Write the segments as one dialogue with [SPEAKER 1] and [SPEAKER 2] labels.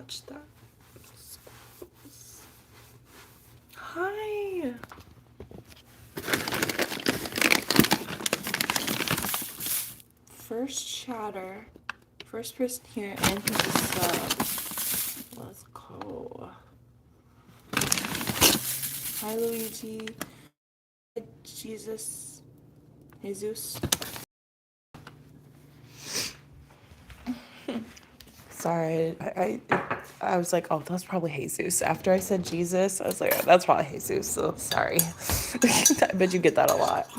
[SPEAKER 1] watch that. Hi. First chatter. First person here and he's a sub. Let's go. Hi, Luigi. Jesus. Sorry, I was like, oh, that's probably Jesus. After I said Jesus, I was like, oh, that's probably Jesus. So sorry. I bet you get that a lot.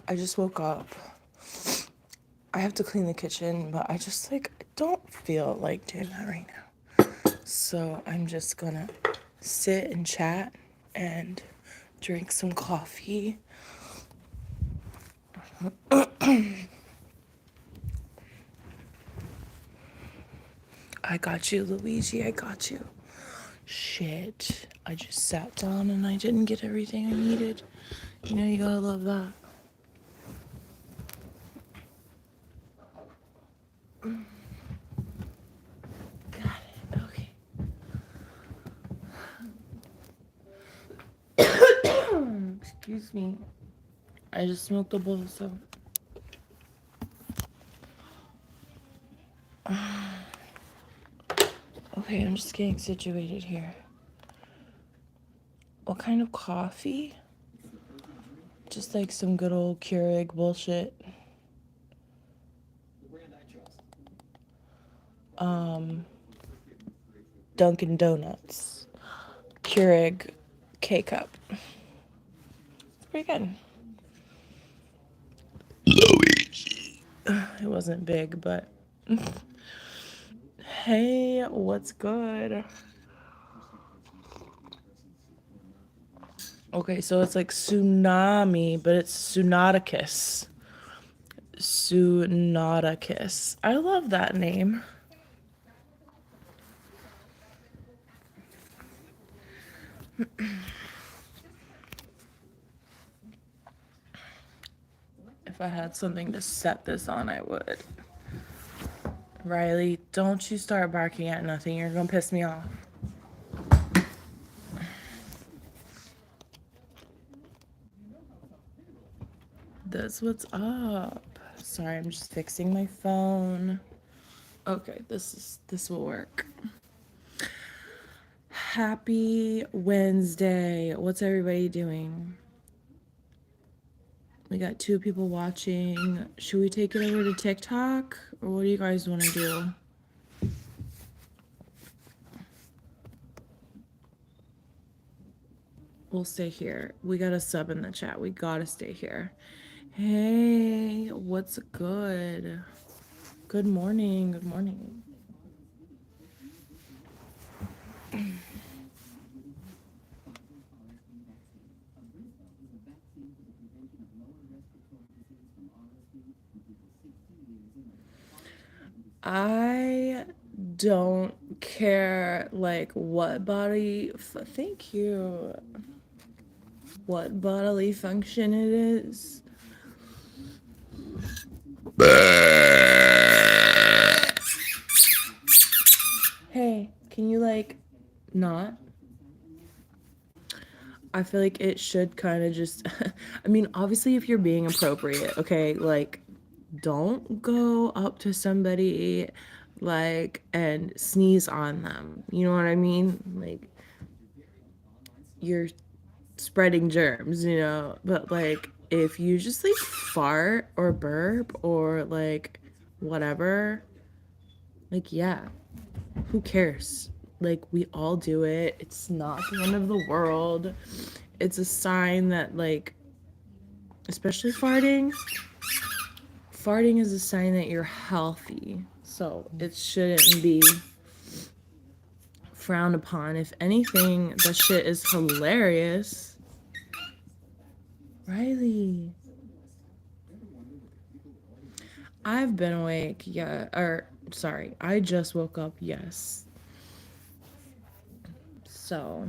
[SPEAKER 1] I just woke up. I have to clean the kitchen, but I just don't feel like doing that right now. So I'm just gonna sit and chat and drink some coffee. I got you, Luigi. I got you. Shit. I just sat down and I didn't get everything I needed. You know, you gotta love that. Got it. Okay. Excuse me. I just smoked a bowl, so. Okay, I'm just getting situated here. What kind of coffee? Just like some good old Keurig bullshit. Dunkin' Donuts. Keurig K-Cup. It's pretty good. Luigi. It wasn't big, but... Hey, what's good? Okay, so it's like tsunami, but it's Sunauticus. Sunauticus. I love that name. If I had something to set this on, I would. Riley, don't you start barking at nothing. You're gonna piss me off. That's what's up. Sorry, I'm just fixing my phone. Okay, this will work. Happy Wednesday. What's everybody doing? We got 2 people watching. Should we take it over to TikTok? Or what do you guys want to do? We'll stay here. We got a sub in the chat. We gotta stay here. Hey, what's good? Good morning. Good morning. I don't care like what body thank you, what bodily function it is. Hey, can you like not? I feel like it should kind of just I mean, obviously if you're being appropriate, okay, like don't go up to somebody like and sneeze on them. You know what I mean? Like you're spreading germs, you know? But like if you just like fart or burp or like whatever, like yeah, who cares? Like we all do it. It's not the end of the world. It's a sign that like especially farting is a sign that you're healthy. So it shouldn't be frowned upon. If anything, that shit is hilarious. Riley. I've been awake, yeah. Sorry, I just woke up, yes. So.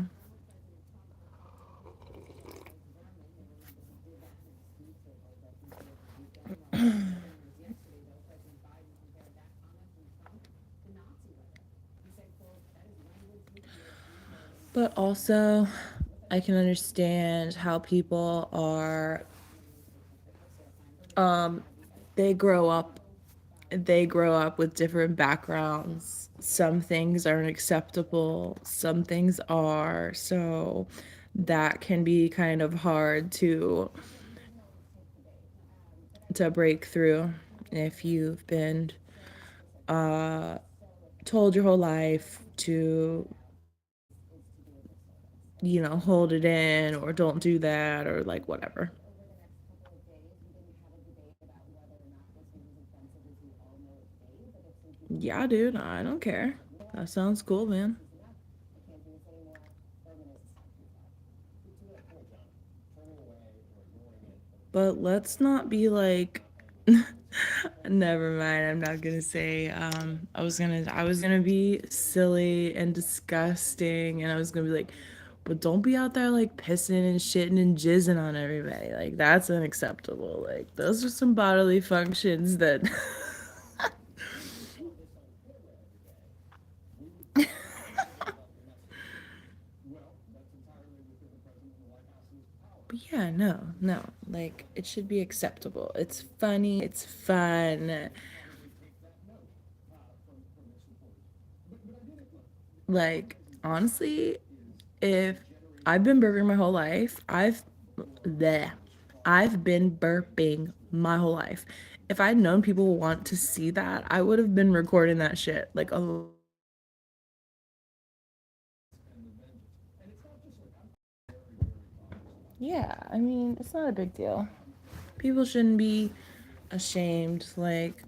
[SPEAKER 1] But also, I can understand how people are, um, they grow up, with different backgrounds. Some things aren't acceptable, some things are. So that can be kind of hard to break through if you've been uh, told your whole life to, hold it in or don't do that or like whatever. Yeah, dude, I don't care. That sounds cool, man. But let's not be like never mind. I'm not gonna say I was gonna be silly and disgusting and I was gonna be like, but don't be out there like pissing and shitting and jizzing on everybody. Like that's unacceptable. Like those are some bodily functions that but yeah, no, no. Like it should be acceptable. It's funny, it's fun. Like honestly, if I've been burping my whole life, bleh, I've been burping my whole life. If I'd known people want to see that, I would have been recording that shit like a yeah, I mean, it's not a big deal. People shouldn't be ashamed like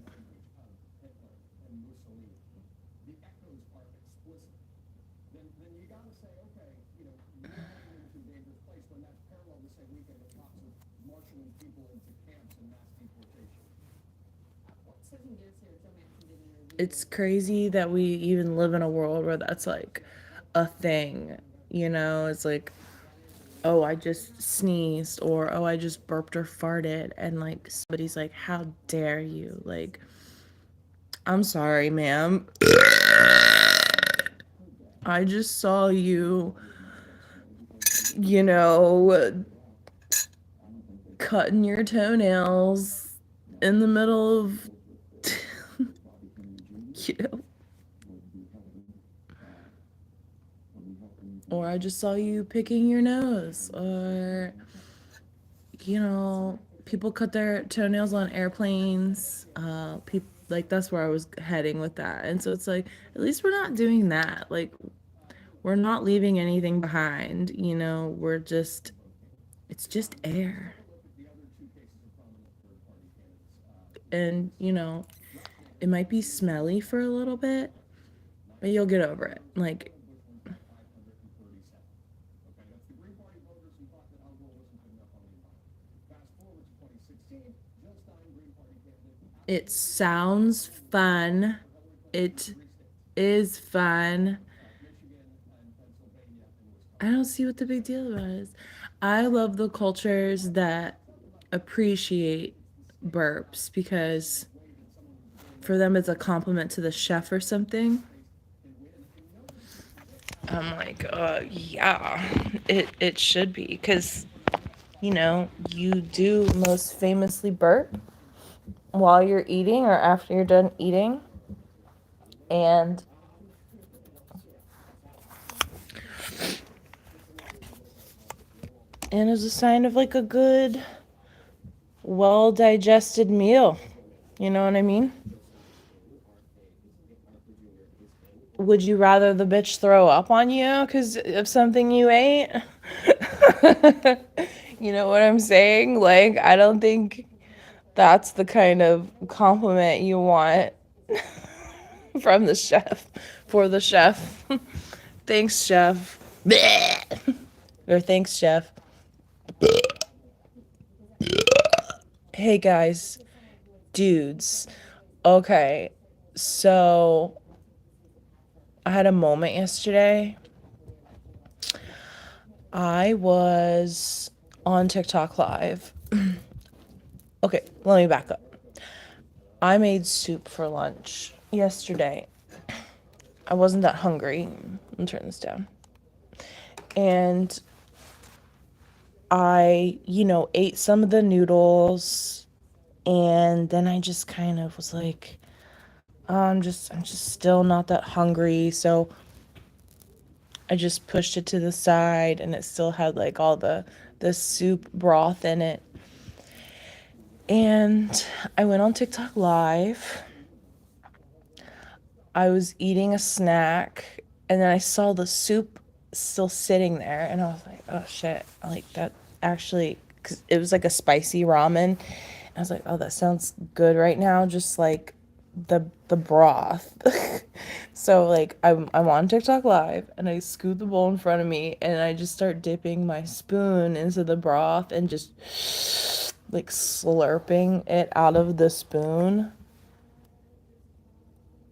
[SPEAKER 1] it's crazy that we even live in a world where that's like a thing. It's like, oh, I just sneezed or oh, I just burped or farted and like somebody's like, how dare you? Like, I'm sorry, ma'am. I just saw you, you know, cutting your toenails in the middle of, you know, or I just saw you picking your nose, or, people cut their toenails on airplanes. People like that's where I was heading with that, and so it's like at least we're not doing that. Like we're not leaving anything behind. We're just it's just air, and it might be smelly for a little bit, but you'll get over it. Like it sounds fun. It is fun. I don't see what the big deal about it is. I love the cultures that appreciate burps because for them it's a compliment to the chef or something. I'm like, yeah, it should be because you do most famously burp while you're eating or after you're done eating, and is a sign of like a good, well digested meal. You know what I mean? Would you rather the bitch throw up on you because of something you ate? You know what I'm saying? Like, I don't think that's the kind of compliment you want from the chef, for the chef. Thanks, chef. Or thanks, chef. Hey, guys, dudes. Okay, so I had a moment yesterday. I was on TikTok live. Okay, let me back up. I made soup for lunch yesterday. I wasn't that hungry. Let me turn this down. And I, ate some of the noodles, and then I just kind of was like, I'm just still not that hungry, so I just pushed it to the side, and it still had like all the soup broth in it. And I went on TikTok live. I was eating a snack, and then I saw the soup still sitting there, and I was like, oh shit, like that actually, cause it was like a spicy ramen. I was like, oh, that sounds good right now, just like the broth. So like I'm on TikTok live, and I scoot the bowl in front of me, and I just start dipping my spoon into the broth and just like slurping it out of the spoon.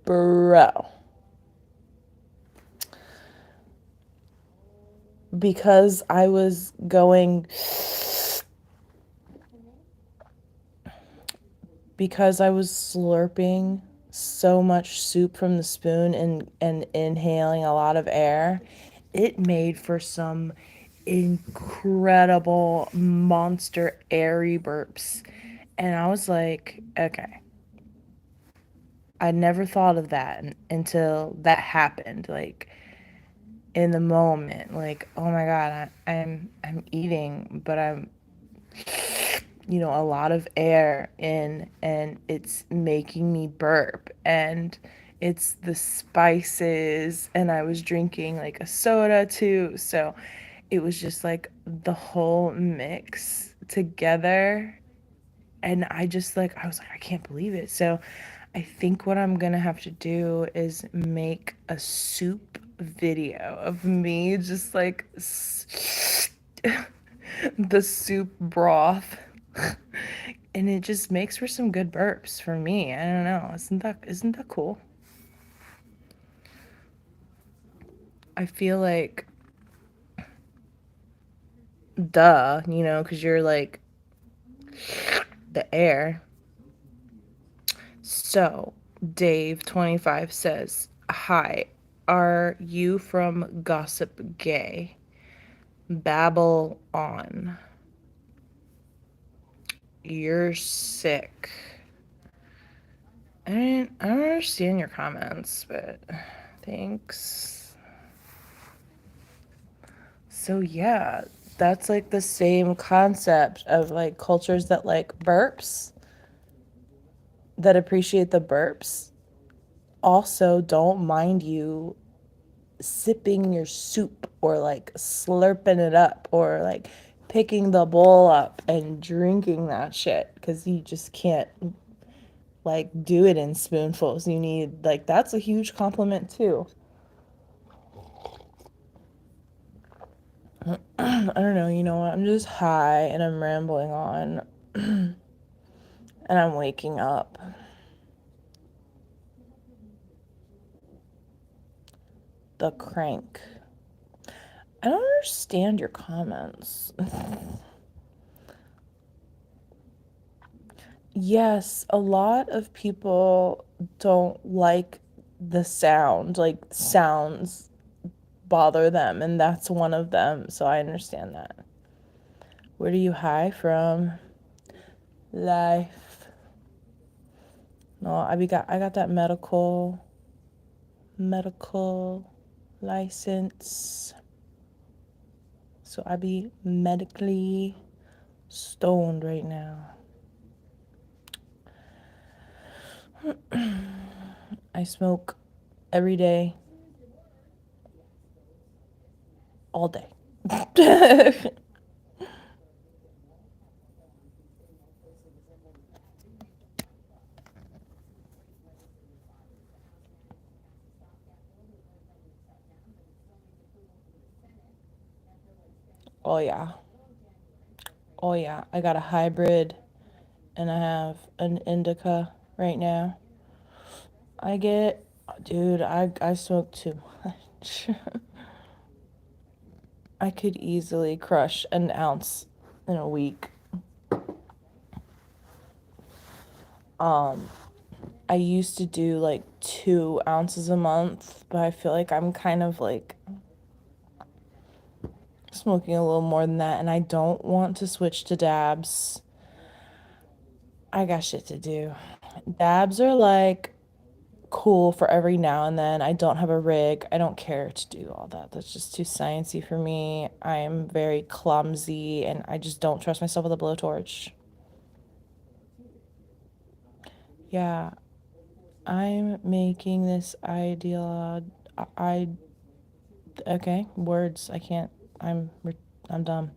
[SPEAKER 1] Bro, because I was going because I was slurping so much soup from the spoon and inhaling a lot of air, it made for some incredible monster airy burps. And I was like, okay, I never thought of that until that happened. Like in the moment, like, oh my God, I'm eating, but I'm a lot of air in, and it's making me burp, and it's the spices, and I was drinking like a soda too, so it was just like the whole mix together, and I was like, I can't believe it. So I think what I'm gonna have to do is make a soup video of me just like the soup broth. And it just makes for some good burps for me. I don't know. Isn't that cool? I feel like duh, because you're like the air. So, Dave 25 says, "Hi, are you from Gossip Gay? Babble on. You're sick." I don't understand your comments, but thanks. So yeah, that's like the same concept of like cultures that like burps, that appreciate the burps, also don't mind you sipping your soup or like slurping it up or like picking the bowl up and drinking that shit, because you just can't like do it in spoonfuls. You need, like, that's a huge compliment too. I don't know, you know what? I'm just high and I'm rambling on and I'm waking up. The crank. I don't understand your comments. Yes, a lot of people don't like the sound, like sounds bother them, and that's one of them, so I understand that. Where do you high from? Life. No, I got that medical license. So I be medically stoned right now. I smoke every day, all day. Oh yeah. Oh yeah. I got a hybrid and I have an indica right now. I get, dude, I smoke too much. I could easily crush an ounce in a week. I used to do like 2 ounces a month, but I feel like I'm kind of like smoking a little more than that, and I don't want to switch to dabs. I got shit to do. Dabs are like cool for every now and then. I don't have a rig. I don't care to do all that. That's just too sciencey for me. I am very clumsy and I just don't trust myself with a blowtorch. Yeah, I'm making this ideal. I okay, words. I can't. I'm dumb.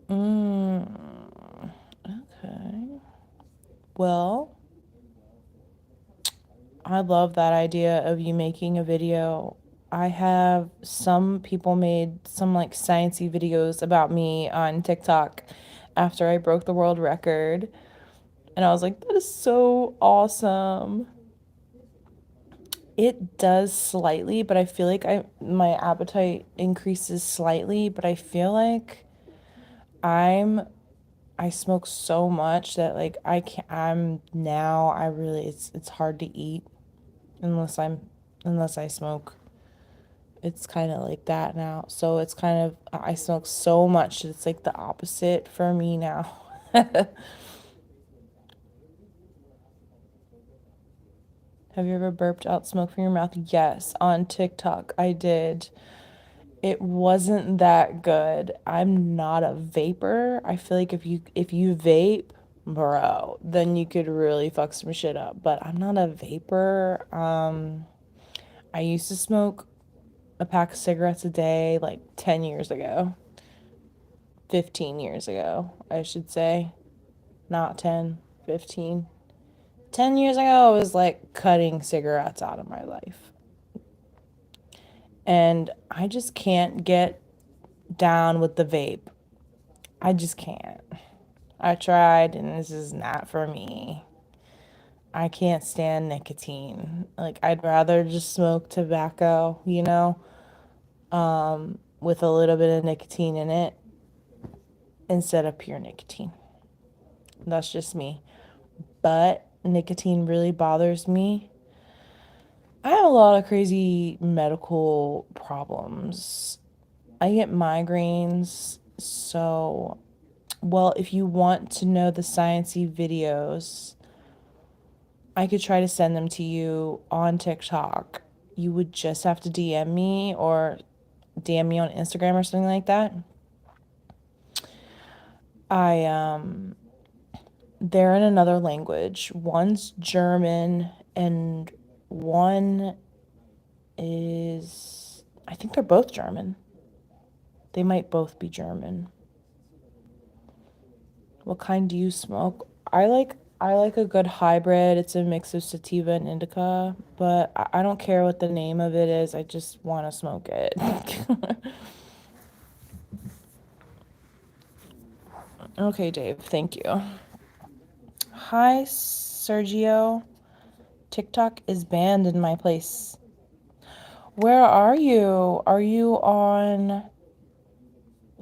[SPEAKER 1] Mm, okay. Well, I love that idea of you making a video. I have some people made some like sciencey videos about me on TikTok after I broke the world record. And I was like, that is so awesome. It does slightly, but I feel like my appetite increases slightly, but I feel like I'm I smoke so much that like I can't I really it's hard to eat unless unless I smoke. It's kind of like that now. So it's kind of I smoke so much that it's like the opposite for me now. Have you ever burped out smoke from your mouth? Yes, on TikTok I did. It wasn't that good. I'm not a vapor. I feel like if you vape, bro, then you could really fuck some shit up. But I'm not a vapor. I used to smoke a pack of cigarettes a day like 10 years ago. 15 years ago, I should say. Not 10, 15. 10 years ago, I was like cutting cigarettes out of my life. And I just can't get down with the vape. I just can't. I tried, and this is not for me. I can't stand nicotine. Like, I'd rather just smoke tobacco, with a little bit of nicotine in it instead of pure nicotine. That's just me. But nicotine really bothers me. I have a lot of crazy medical problems. I get migraines, so, well, if you want to know the sciencey videos, I could try to send them to you on TikTok. You would just have to DM me or DM me on Instagram or something like that. I they're in another language. One's German and one is I think they're both German. They might both be German. What kind do you smoke? I like a good hybrid. It's a mix of sativa and indica, but I don't care what the name of it is. I just want to smoke it. Okay, Dave. Thank you. Hi, Sergio. TikTok is banned in my place. Where are you? Are you in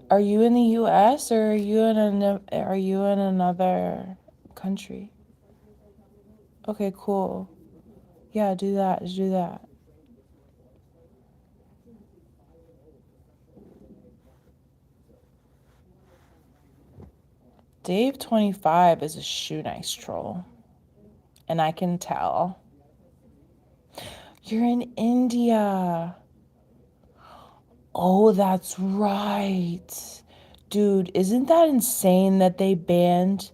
[SPEAKER 1] the US or are you in another country? Okay, cool. Yeah, do that. Do that. Dave 25 is a shoe nice troll, and I can tell. You're in India. Oh, that's right. Dude, isn't that insane that they banned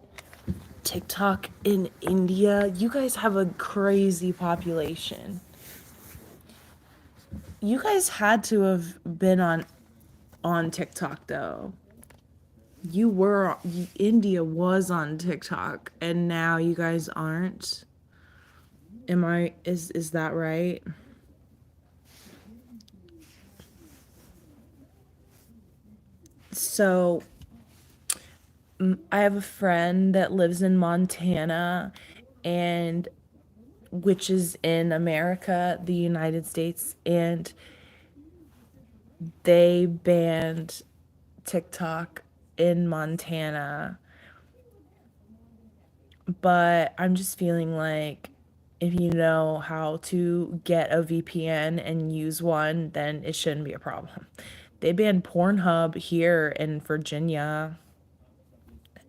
[SPEAKER 1] TikTok in India? You guys have a crazy population. You guys had to have been on TikTok though. India was on TikTok and now you guys aren't. Is that right? So, I have a friend that lives in Montana and which is in America, the United States, and they banned TikTok in Montana, but I'm just feeling like if you know how to get a VPN and use one, then it shouldn't be a problem. They banned Pornhub here in Virginia,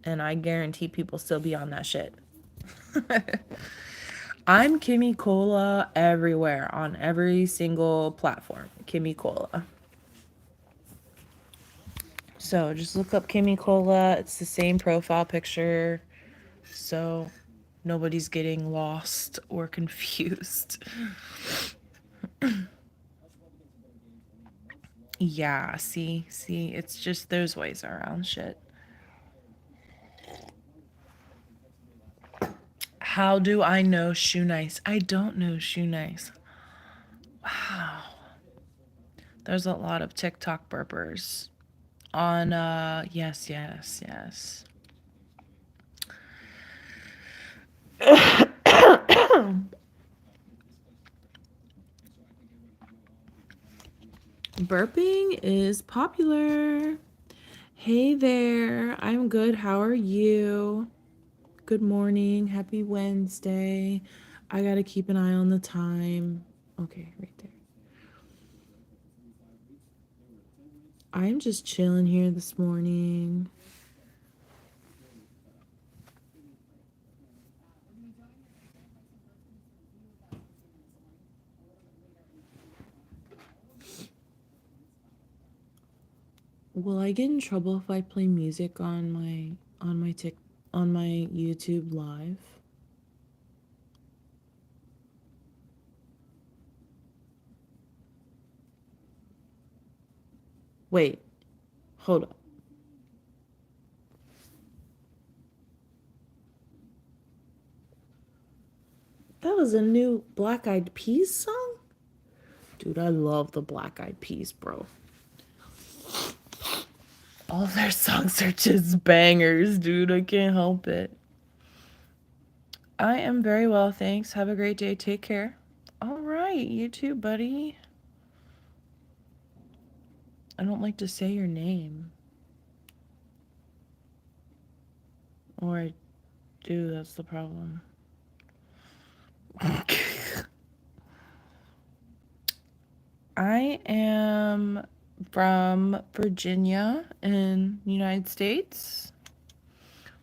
[SPEAKER 1] and I guarantee people still be on that shit. I'm Kimycola everywhere on every single platform. Kimycola. So just look up Kimycola. It's the same profile picture. So nobody's getting lost or confused. Yeah, see, it's just there's ways around shit. How do I know Shoe Nice? I don't know Shoe Nice. Wow. There's a lot of TikTok burpers on yes. Burping is popular. Hey there, I'm good. How are you? Good morning. Happy Wednesday. I gotta keep an eye on the time. Okay, right there. I'm just chilling here this morning. Will I get in trouble if I play music on my YouTube live? Wait, hold up. That was a new Black Eyed Peas song? Dude, I love the Black Eyed Peas, bro. All of their songs are just bangers, dude. I can't help it. I am very well, thanks. Have a great day. Take care. All right, you too, buddy. I don't like to say your name. Or I do, that's the problem. I am from Virginia in the United States,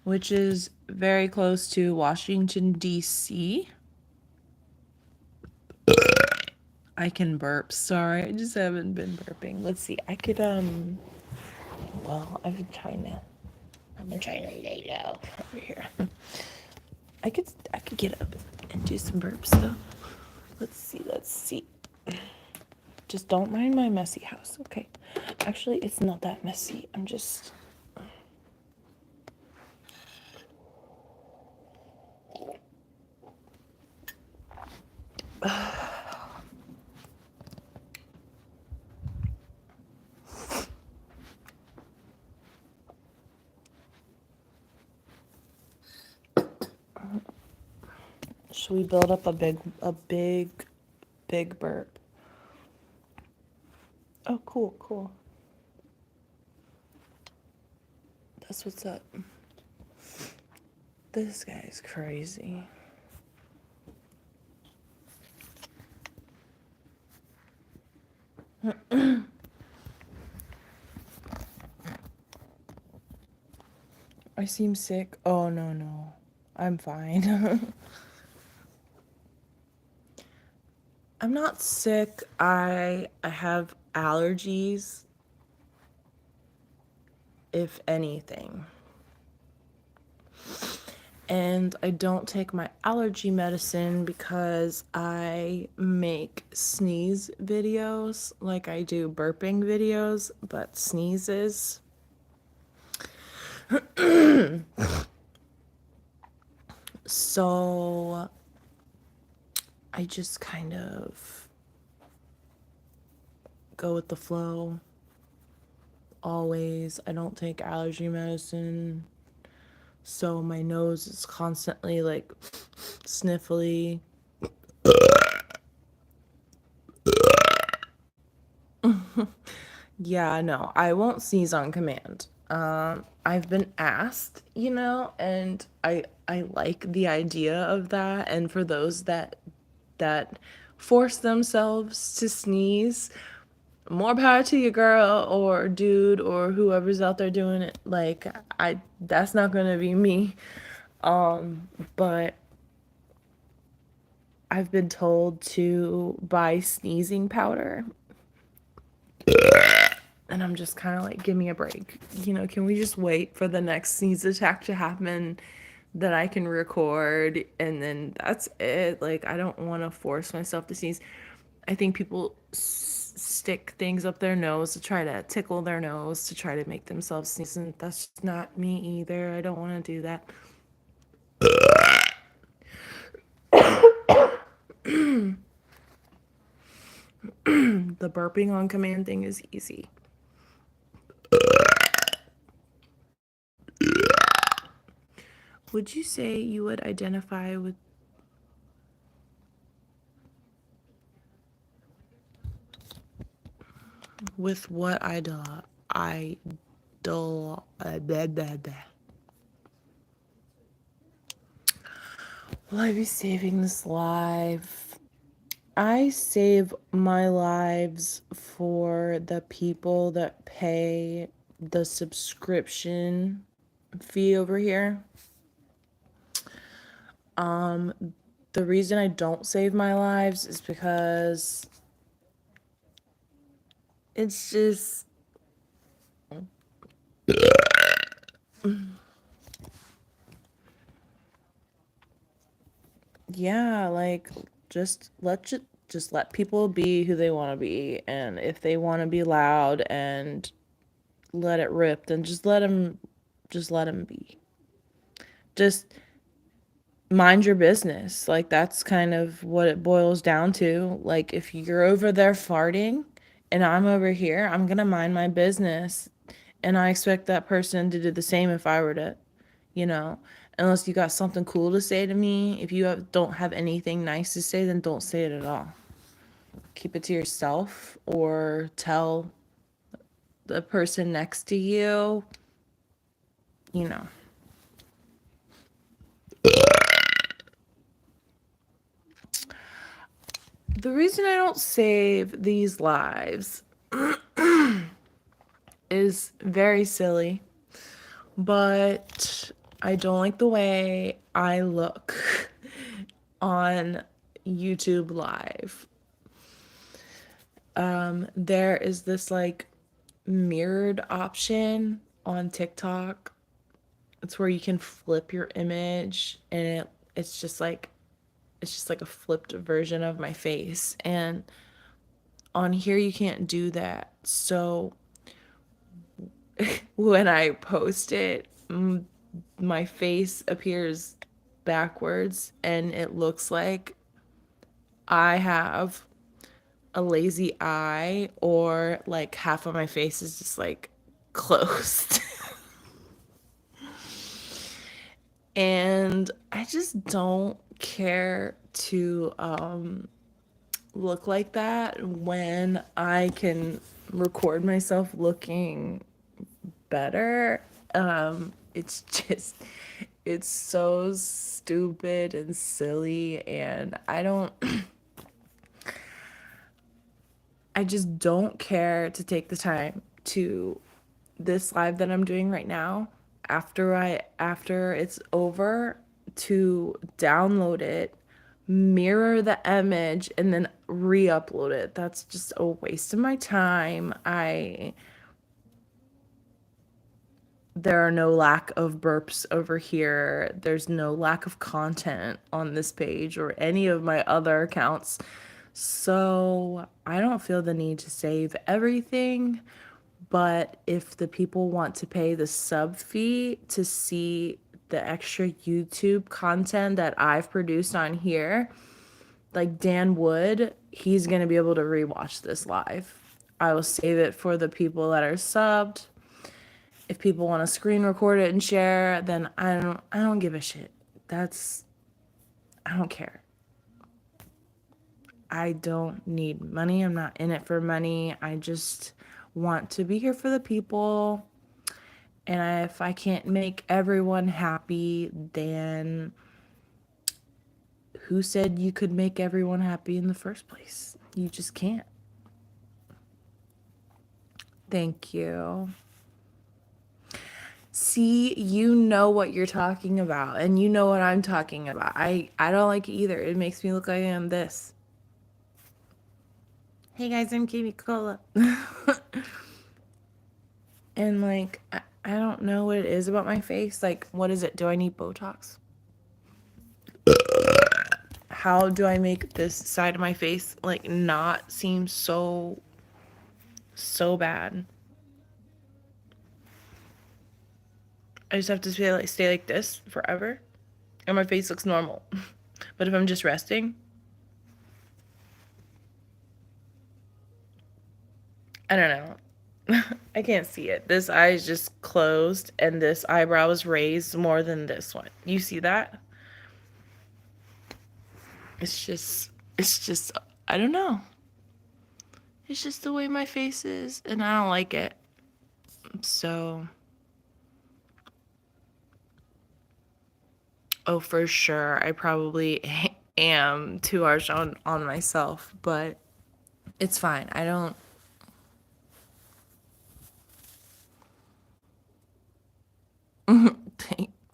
[SPEAKER 1] which is very close to Washington, D.C. I can burp. Sorry, I just haven't been burping. Let's see. I could, well, I've been trying to lay down over here. I could get up and do some burps though. Let's see. Just don't mind my messy house, okay? Actually, it's not that messy. I'm just... Should we build up a big burp? Oh, cool. That's what's up. This guy's crazy. I seem sick. Oh, no. I'm fine. I'm not sick. I have allergies, if anything. And I don't take my allergy medicine because I make sneeze videos like I do burping videos, but sneezes. So I just kind of go with the flow. Always. I don't take allergy medicine. So my nose is constantly like sniffly. Yeah, no, I won't sneeze on command. I've been asked, you know, and I like the idea of that. And for those that force themselves to sneeze, more power to you, girl or dude or whoever's out there doing it. Like, I that's not gonna be me. But I've been told to buy sneezing powder. And I'm just kind of like, give me a break. You know, can we just wait for the next sneeze attack to happen that I can record and then that's it? Like, I don't want to force myself to sneeze. I think people stick things up their nose to try to tickle their nose to try to make themselves sneeze, and that's not me either. I don't want to do that. The burping on command thing is easy. Would you say you would identify with what I do blah, blah, blah. Will I be saving this live? I save my lives for the people that pay the subscription fee over here. The reason I don't save my lives is because it's just, yeah, like just let people be who they want to be, and if they want to be loud and let it rip, then just let them be. Just mind your business. Like, that's kind of what it boils down to. Like, if you're over there farting and I'm over here, I'm gonna mind my business, and I expect that person to do the same if I were to, you know, unless you got something cool to say to me. If don't have anything nice to say, then don't say it at all. Keep it to yourself or tell the person next to you, you know. The reason I don't save these lives is very silly, but I don't like the way I look on YouTube Live. There is this like mirrored option on TikTok. It's where you can flip your image, and it's just like a flipped version of my face, and on here you can't do that. So when I post it, my face appears backwards, and it looks like I have a lazy eye, or like half of my face is just like closed. And I just don't care to look like that when I can record myself looking better. It's so stupid and silly, and I just don't care to take the time to this live that I'm doing right now, after it's over, to download it, mirror the image, and then re-upload it. That's just a waste of my time. There are no lack of burps over here. There's no lack of content on this page or any of my other accounts. So I don't feel the need to save everything. But if the people want to pay the sub fee to see the extra YouTube content that I've produced on here, like Dan Wood, he's going to be able to rewatch this live. I will save it for the people that are subbed. If people want to screen record it and share, then I don't give a shit. I don't care. I don't need money. I'm not in it for money. I just want to be here for the people. And if I can't make everyone happy, then who said you could make everyone happy in the first place? You just can't. Thank you. See, you know what you're talking about, and you know what I'm talking about. I don't like it either. It makes me look like I'm this. Hey guys, I'm Kimycola. And like, I don't know what it is about my face. Like, what is it? Do I need Botox? How do I make this side of my face like not seem so bad? I just have to stay like this forever, and my face looks normal. But if I'm just resting, I don't know. I can't see it. This eye is just closed, and this eyebrow is raised more than this one. You see that? It's just, I don't know. It's just the way my face is, and I don't like it. So, oh, for sure, I probably am too harsh on myself, but it's fine. I don't.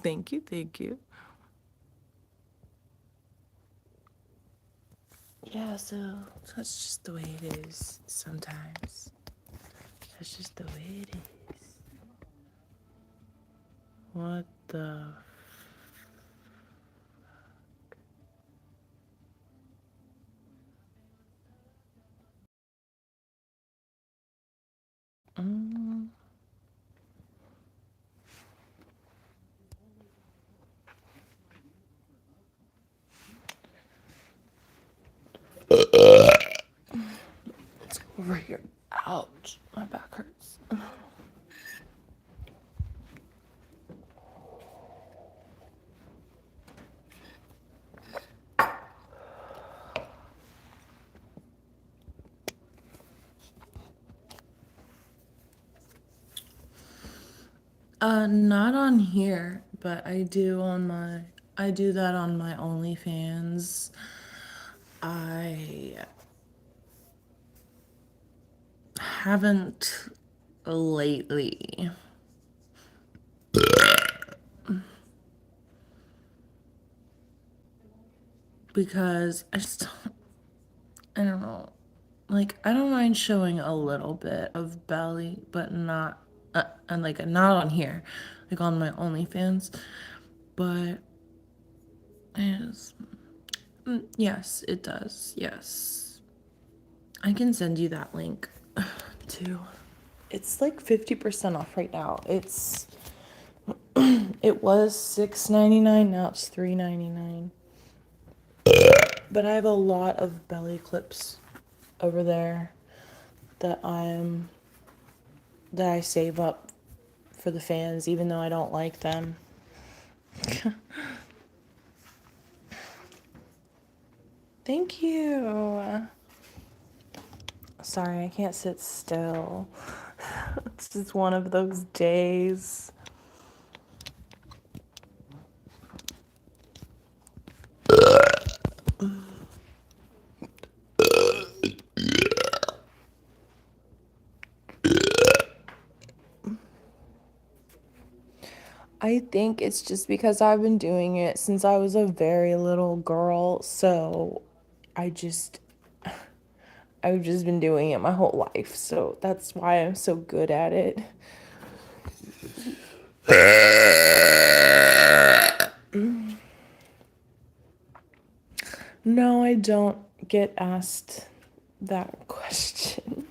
[SPEAKER 1] Thank you, thank you. Yeah, so that's just the way it is sometimes. That's just the way it is. What the? Mm. It's over here. Ouch. My back hurts. Not on here, but I do that on my OnlyFans. I haven't lately. Because I don't know. Like, I don't mind showing a little bit of belly, but not, and like, not on here, like on my OnlyFans. But, yes, yes, it does. Yes. I can send you that link too. It's like 50% off right now. It was $6.99, now it's $3.99. But I have a lot of belly clips over there that I save up for the fans, even though I don't like them. Thank you. Sorry, I can't sit still. It's just one of those days. I think it's just because I've been doing it since I was a very little girl, so I just I've just been doing it my whole life, so that's why I'm so good at it. No, I don't get asked that question.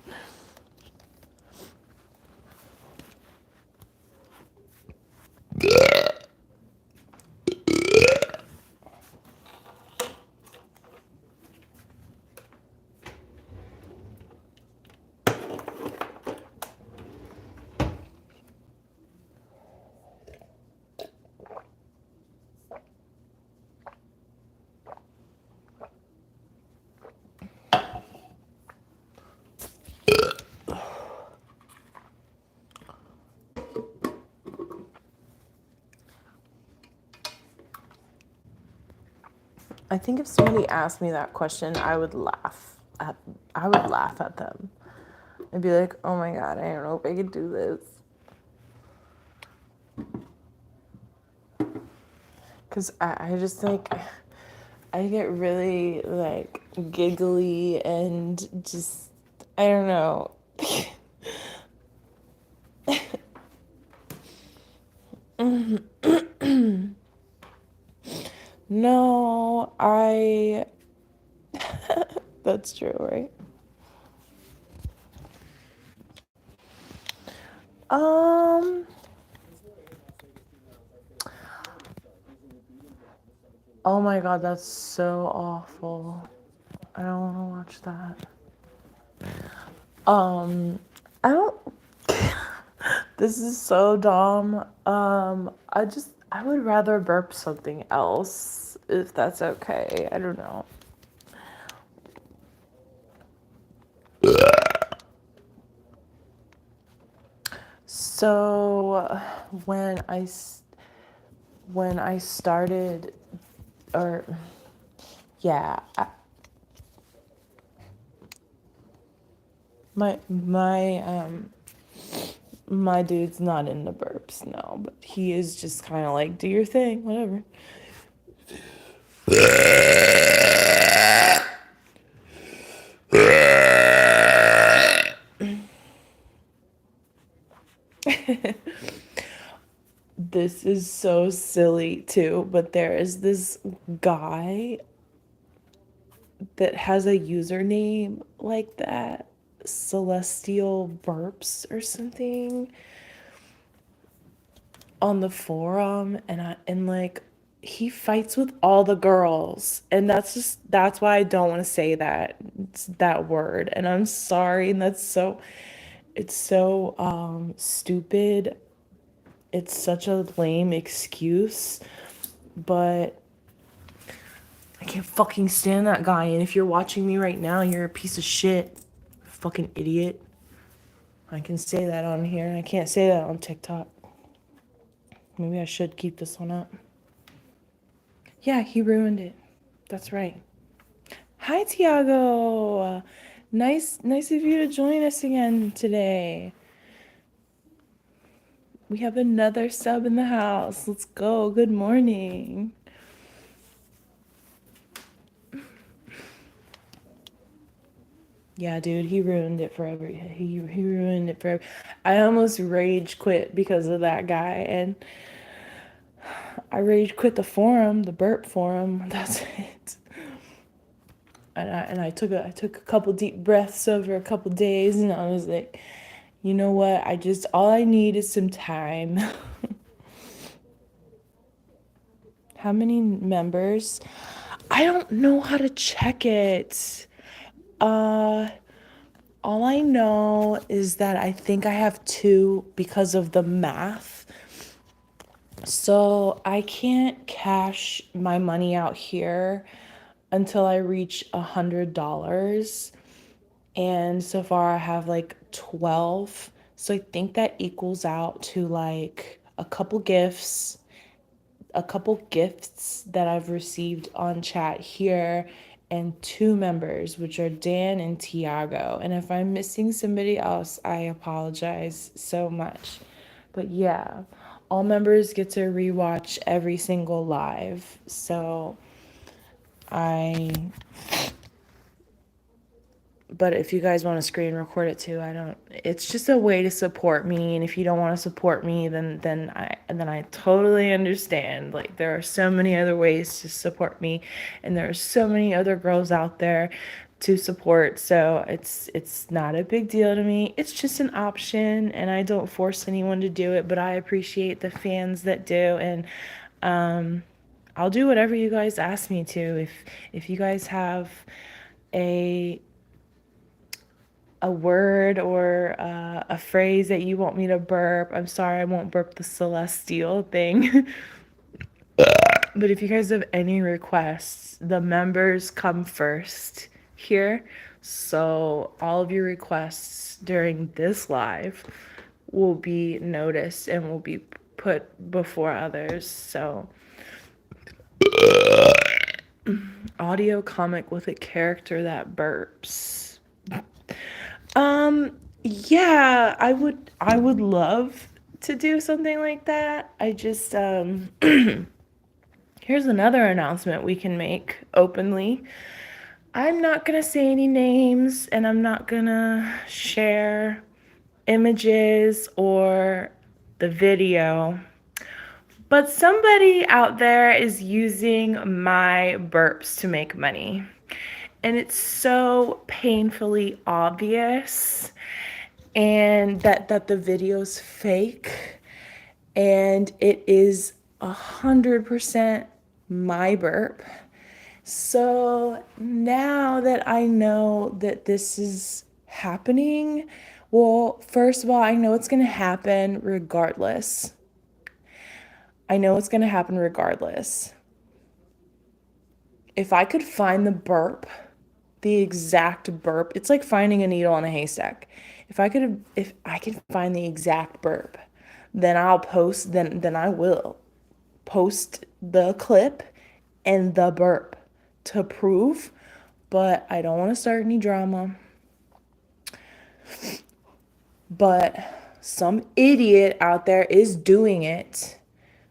[SPEAKER 1] I think if somebody asked me that question, I would laugh at them. I'd be like, oh my god, I don't know if I could do this. Cause I just like I get really like giggly and just I don't know. No, I that's true, right? Um oh my god, that's so awful. I don't want to watch that. I don't this is so dumb. I would rather burp something else if that's okay. I don't know. So when when I started or yeah, my my dude's not into burps, no, but he is just kind of like do your thing, whatever. This is so silly too, but there is this guy that has a username like that, Celestial Burps or something, on the forum, and like he fights with all the girls, and that's why I don't want to say that word, and I'm sorry, and it's so stupid. It's such a lame excuse, but I can't fucking stand that guy. And if you're watching me right now, you're a piece of shit. Fucking idiot. I can say that on here, and I can't say that on TikTok. Maybe I should keep this one up. Yeah, he ruined it. That's right. Hi, Tiago. Nice of you to join us again today. We have another sub in the house. Let's go. Good morning. Yeah, dude, he ruined it forever. He ruined it forever. I almost rage quit because of that guy, and I rage quit the forum, the burp forum. That's it. And I took a couple deep breaths over a couple days, and I was like, you know what? All I need is some time. How many members? I don't know how to check it. Uh, all I know is that I think I have two because of the math. So I can't cash my money out here until I reach $100. And so far I have like 12. So I think that equals out to like a couple gifts that I've received on chat here, and two members, which are Dan and Tiago. And if I'm missing somebody else, I apologize so much. But yeah, all members get to rewatch every single live. So I but if you guys want to screen record it too, I don't, it's just a way to support me, and if you don't want to support me, then I totally understand. Like there are so many other ways to support me, and there are so many other girls out there to support, so it's not a big deal to me. It's just an option, and I don't force anyone to do it, but I appreciate the fans that do, and I'll do whatever you guys ask me to. If you guys have a word or a phrase that you want me to burp. I'm sorry, I won't burp the celestial thing. But if you guys have any requests, the members come first here. So all of your requests during this live will be noticed and will be put before others. So audio comic with a character that burps. Yeah, I would love to do something like that. I just here's another announcement we can make openly. I'm not going to say any names and I'm not going to share images or the video. But somebody out there is using my burps to make money. And it's so painfully obvious and that the video's fake and it is 100% my burp. So now that I know that this is happening, well, first of all, I know it's going to happen regardless. I know it's going to happen regardless. If I could find the exact burp, it's like finding a needle in a haystack. If I can find the exact burp, then I will post the clip and the burp to prove, but I don't want to start any drama. But some idiot out there is doing it.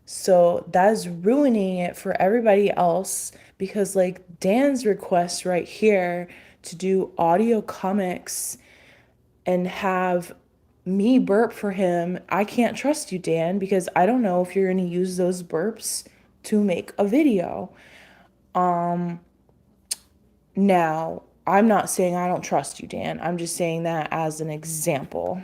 [SPEAKER 1] So that's ruining it for everybody else because, like, Dan's request right here to do audio comics and have me burp for him, I can't trust you, Dan, because I don't know if you're going to use those burps to make a video. Now, I'm not saying I don't trust you, Dan. I'm just saying that as an example.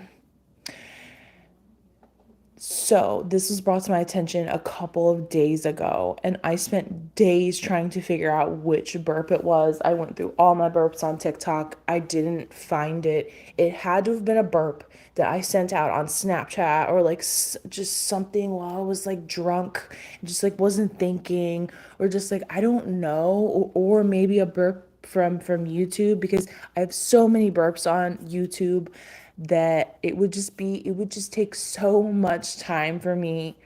[SPEAKER 1] So, this was brought to my attention a couple of days ago, and I spent days trying to figure out which burp it was. I went through all my burps on TikTok. I didn't find it. It had to have been a burp that I sent out on Snapchat or like just something while I was like drunk, just like wasn't thinking, or just like I don't know, or maybe a burp from YouTube because I have so many burps on YouTube that it would just take so much time for me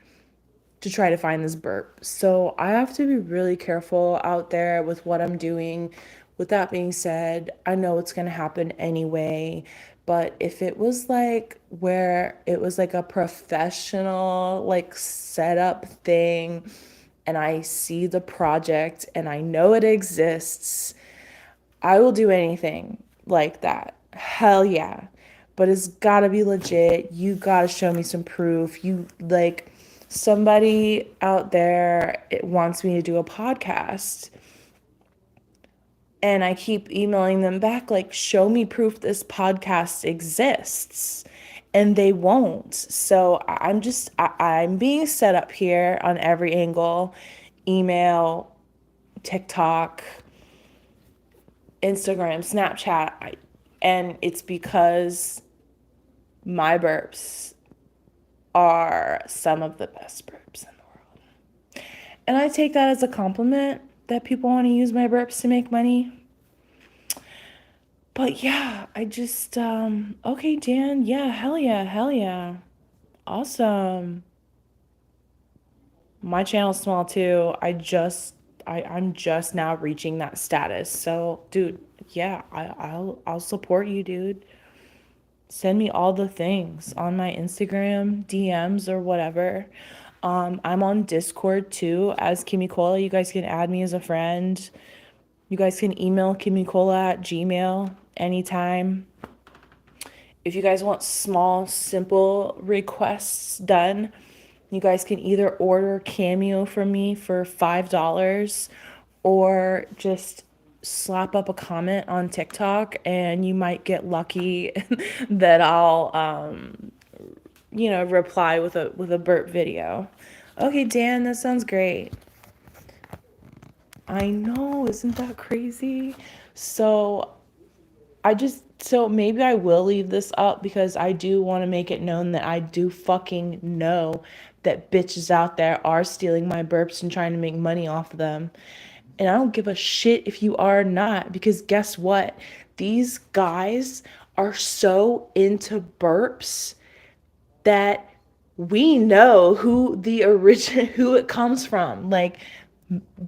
[SPEAKER 1] to try to find this burp. So I have to be really careful out there with what I'm doing. With that being said, I know it's going to happen anyway, but if it was like where it was like a professional like setup thing and I see the project and I know it exists, I will do anything like that. Hell yeah. But it's gotta be legit. You gotta show me some proof. You like somebody out there it wants me to do a podcast. And I keep emailing them back, like, show me proof this podcast exists. And they won't. So I'm being set up here on every angle, email, TikTok, Instagram, Snapchat, and it's because my burps are some of the best burps in the world. And I take that as a compliment that people want to use my burps to make money. But yeah, I just, okay, Dan, yeah, hell yeah, hell yeah. Awesome. My channel's small too. I'm just now reaching that status. So, dude, yeah, I'll support you, dude. Send me all the things on my Instagram, DMs, or whatever. I'm on Discord too as Kimycola. You guys can add me as a friend. You guys can email kimycola@gmail anytime. If you guys want small, simple requests done, you guys can either order Cameo from me for $5 or just slap up a comment on TikTok and you might get lucky that I'll reply with a burp video. Okay, Dan, that sounds great. I know, isn't that crazy? So so maybe I will leave this up because I do want to make it known that I do fucking know that bitches out there are stealing my burps and trying to make money off of them. And I don't give a shit if you are not, because guess what? These guys are so into burps that we know who the origin who it comes from. Like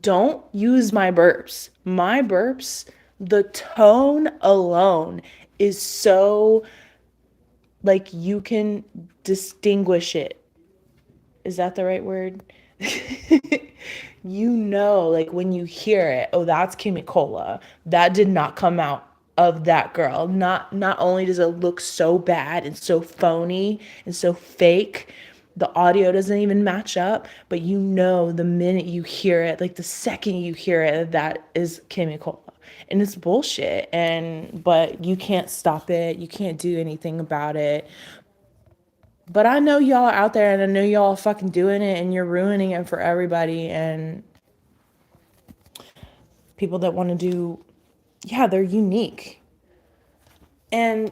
[SPEAKER 1] Don't use my burps. My burps, the tone alone is so, like, you can distinguish it. Is that the right word? You know, like when you hear it, oh, that's Kimycola. That did not come out of that girl. Not only does it look so bad and so phony and so fake, the audio doesn't even match up, but you know the minute you hear it, like the second you hear it, that is Kimycola. And it's bullshit. And but you can't stop it. You can't do anything about it. But I know y'all are out there and I know y'all are fucking doing it and you're ruining it for everybody and people that want to do, yeah, they're unique. And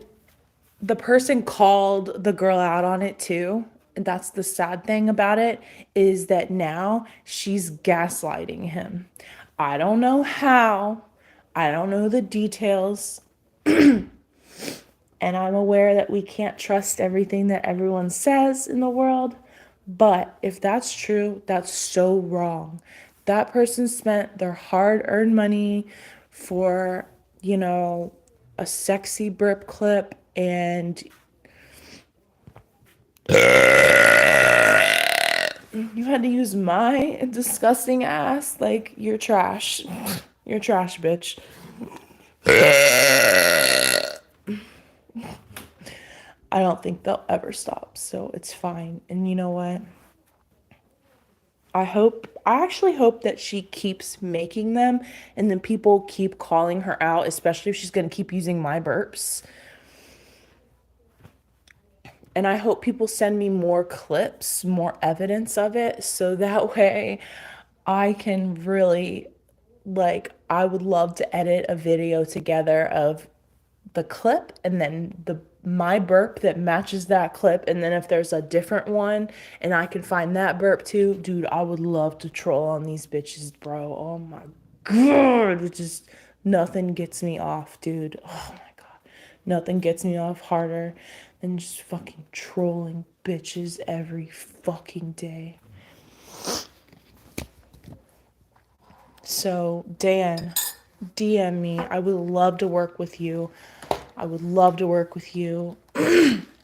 [SPEAKER 1] the person called the girl out on it too. And that's the sad thing about it, is that now she's gaslighting him. I don't know how. I don't know the details. And I'm aware that we can't trust everything that everyone says in the world. But if that's true, that's so wrong. That person spent their hard earned money for, you know, a sexy burp clip and you had to use my disgusting ass. Like, you're trash. You're trash, bitch. I don't think they'll ever stop, so it's fine. And you know what? I actually hope that she keeps making them and then people keep calling her out, especially if she's going to keep using my burps. And I hope people send me more clips, more evidence of it, so that way I can really, like, I would love to edit a video together of the clip and then the my burp that matches that clip, and then if there's a different one and I can find that burp too, dude, I would love to troll on these bitches, bro. Oh my god, it just, nothing gets me off, dude. Oh my god, nothing gets me off harder than just fucking trolling bitches every fucking day. So Dan, DM me. I would love to work with you. I would love to work with you.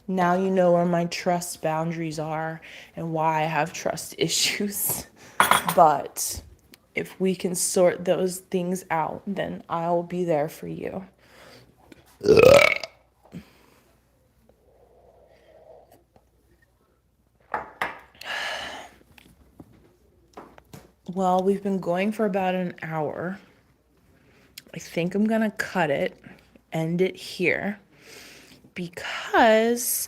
[SPEAKER 1] Now you know where my trust boundaries are and why I have trust issues. But if we can sort those things out, then I'll be there for you. Well, we've been going for about an hour. I think I'm gonna cut it, end it here, because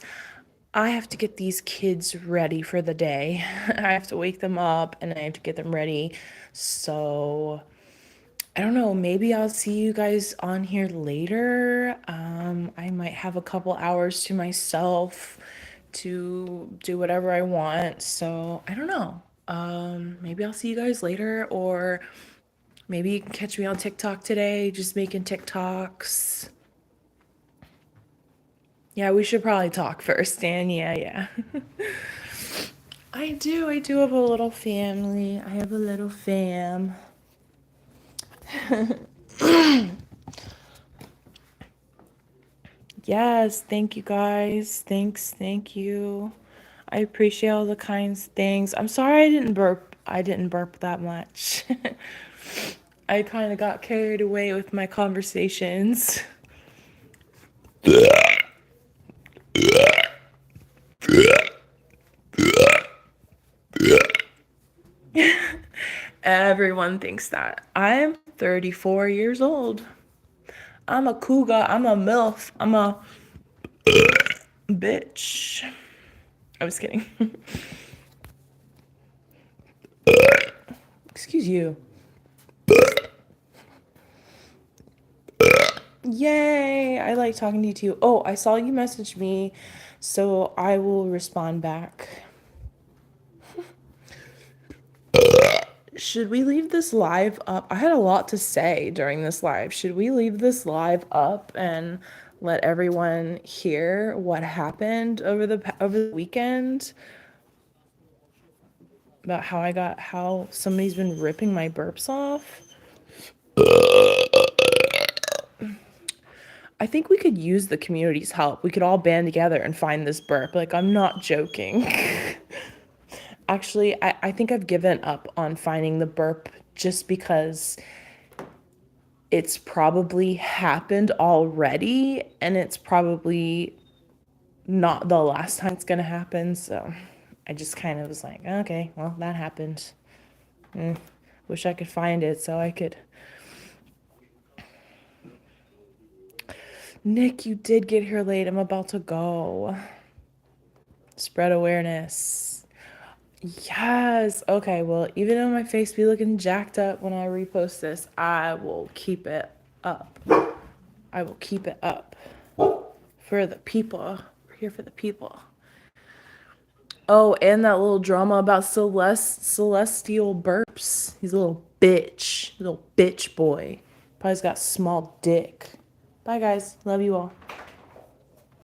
[SPEAKER 1] I have to get these kids ready for the day. I have to wake them up and I have to get them ready. So I don't know, maybe I'll see you guys on here later. I might have a couple hours to myself to do whatever I want. So I don't know. Maybe I'll see you guys later, or maybe you can catch me on TikTok today, just making TikToks. Yeah, we should probably talk first, Dan. Yeah, yeah. I do have a little family. I have a little fam. Yes, thank you guys. Thanks, thank you. I appreciate all the kind things. I'm sorry I didn't burp. I didn't burp that much. I kind of got carried away with my conversations. Everyone thinks that. I'm 34 years old. I'm a cougar. I'm a MILF. I'm a bitch. I was kidding. Excuse you. Yay! I like talking to you too. Oh, I saw you message me, so I will respond back. Should we leave this live up? I had a lot to say during this live. Should we leave this live up and let everyone hear what happened over the weekend? about how somebody's been ripping my burps off. I think we could use the community's help. We could all band together and find this burp. Like, I'm not joking. Actually, I think I've given up on finding the burp just because it's probably happened already and it's probably not the last time it's gonna happen. So I just kind of was like, okay, well, that happened. Wish I could find it so I could. Nick, you did get here late. I'm about to go. Spread awareness. Yes. Okay, well, even though my face be looking jacked up when I repost this, I will keep it up. I will keep it up for the people. We're here for the people. Oh, and that little drama about Celestial burps. He's a little bitch boy. Probably's got small dick. Bye, guys. Love you all.